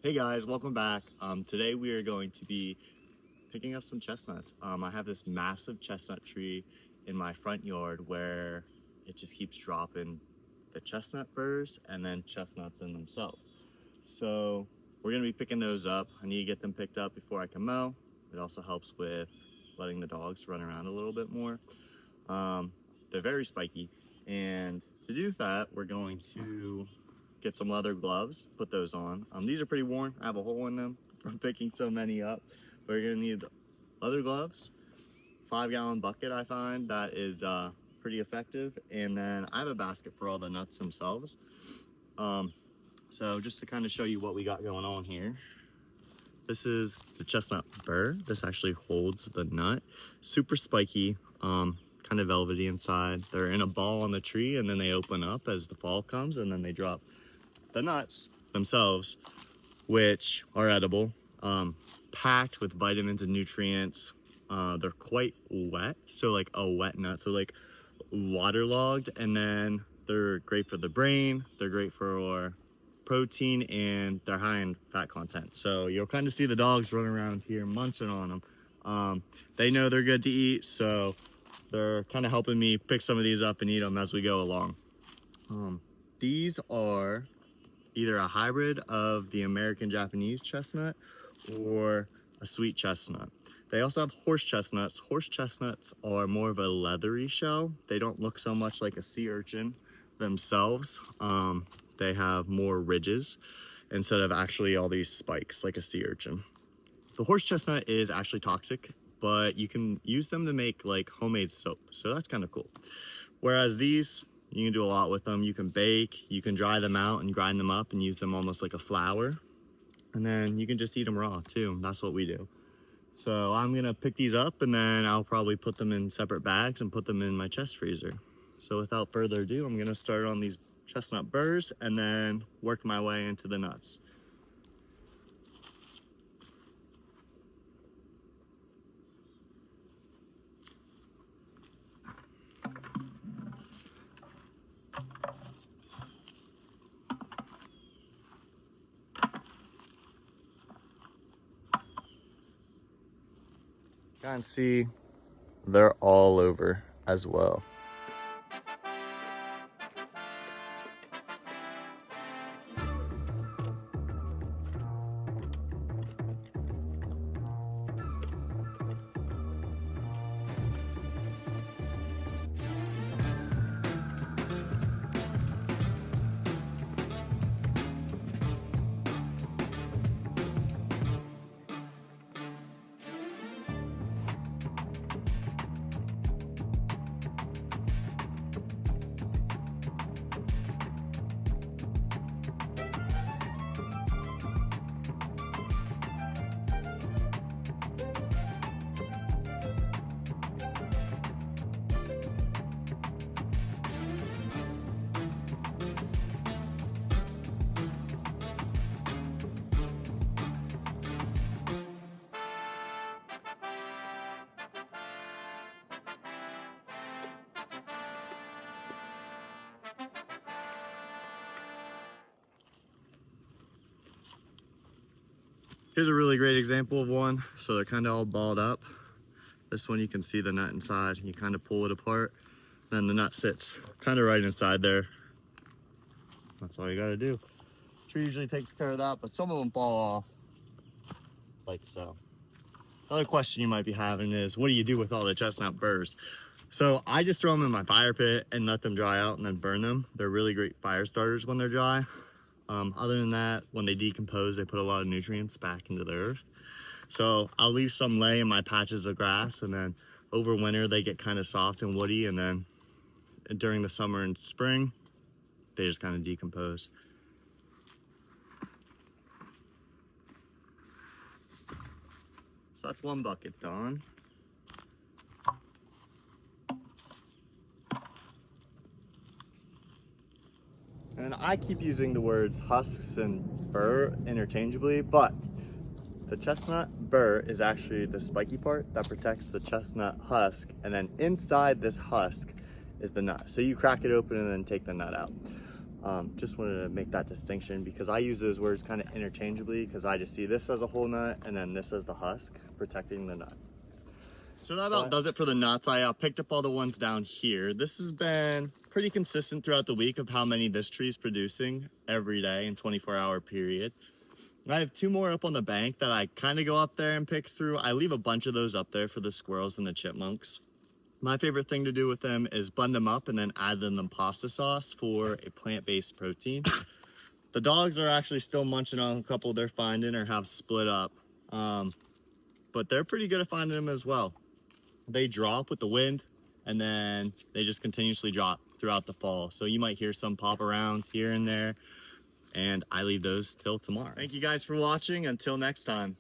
Hey guys, welcome back. Today we are going to be picking up some chestnuts. I have this massive chestnut tree in my front yard where it just keeps dropping the chestnut burrs and then chestnuts in themselves. So we're gonna be picking those up. I need to get them picked up before I can mow. It also helps with letting the dogs run around a little bit more. They're very spiky, and to do that, we're going to get some leather gloves, put those on. These are pretty worn. I have a hole in them from picking so many up. We're gonna need leather gloves, 5-gallon bucket I find that is pretty effective, and then I have a basket for all the nuts themselves. So just to kind of show you what we got going on here. This is the chestnut burr. This actually holds the nut. Super spiky, kind of velvety inside. They're in a ball on the tree, and then they open up as the fall comes, and then they drop the nuts themselves, which are edible, packed with vitamins and nutrients. They're quite wet, so like a wet nut, so like waterlogged, and then they're great for the brain, they're great for protein, and they're high in fat content. So you'll kind of see the dogs running around here munching on them. They know they're good to eat, so they're kind of helping me pick some of these up and eat them as we go along. These are either a hybrid of the American Japanese chestnut or a sweet chestnut. They also have horse chestnuts. Horse chestnuts are more of a leathery shell. They don't look so much like a sea urchin themselves. They have more ridges instead of actually all these spikes like a sea urchin. The horse chestnut is actually toxic, but you can use them to make like homemade soap. So that's kind of cool. Whereas these, you can do a lot with them. You can bake, you can dry them out and grind them up and use them almost like a flour. And then you can just eat them raw too. That's what we do. So I'm gonna pick these up, and then I'll probably put them in separate bags and put them in my chest freezer. So without further ado, I'm gonna start on these chestnut burrs and then work my way into the nuts. You can see they're all over as well. Here's a really great example of one. So they're kind of all balled up. This one, you can see the nut inside. You kind of pull it apart. Then the nut sits kind of right inside there. That's all you gotta do. Tree usually takes care of that, but some of them fall off like so. Another question you might be having is, what do you do with all the chestnut burrs? So I just throw them in my fire pit and let them dry out and then burn them. They're really great fire starters when they're dry. Other than that, when they decompose, they put a lot of nutrients back into the earth. So I'll leave some lay in my patches of grass, and then over winter they get kind of soft and woody, and then during the summer and spring, they just kind of decompose. So that's one bucket done. And I keep using the words husks and burr interchangeably, but the chestnut burr is actually the spiky part that protects the chestnut husk, and then inside this husk is the nut. So you crack it open and then take the nut out. Just wanted to make that distinction because I use those words kind of interchangeably because I just see this as a whole nut and then this as the husk protecting the nut. So that about does it for the nuts. I picked up all the ones down here. This has been pretty consistent throughout the week of how many this tree is producing every day in 24-hour period. I have 2 more up on the bank that I kind of go up there and pick through. I leave a bunch of those up there for the squirrels and the chipmunks. My favorite thing to do with them is blend them up and then add them in pasta sauce for a plant-based protein. The dogs are actually still munching on a couple they're finding or have split up, but they're pretty good at finding them as well. They drop with the wind and then they just continuously drop throughout the fall. So you might hear some pop around here and there, and I leave those till tomorrow. Thank you guys for watching. Until next time.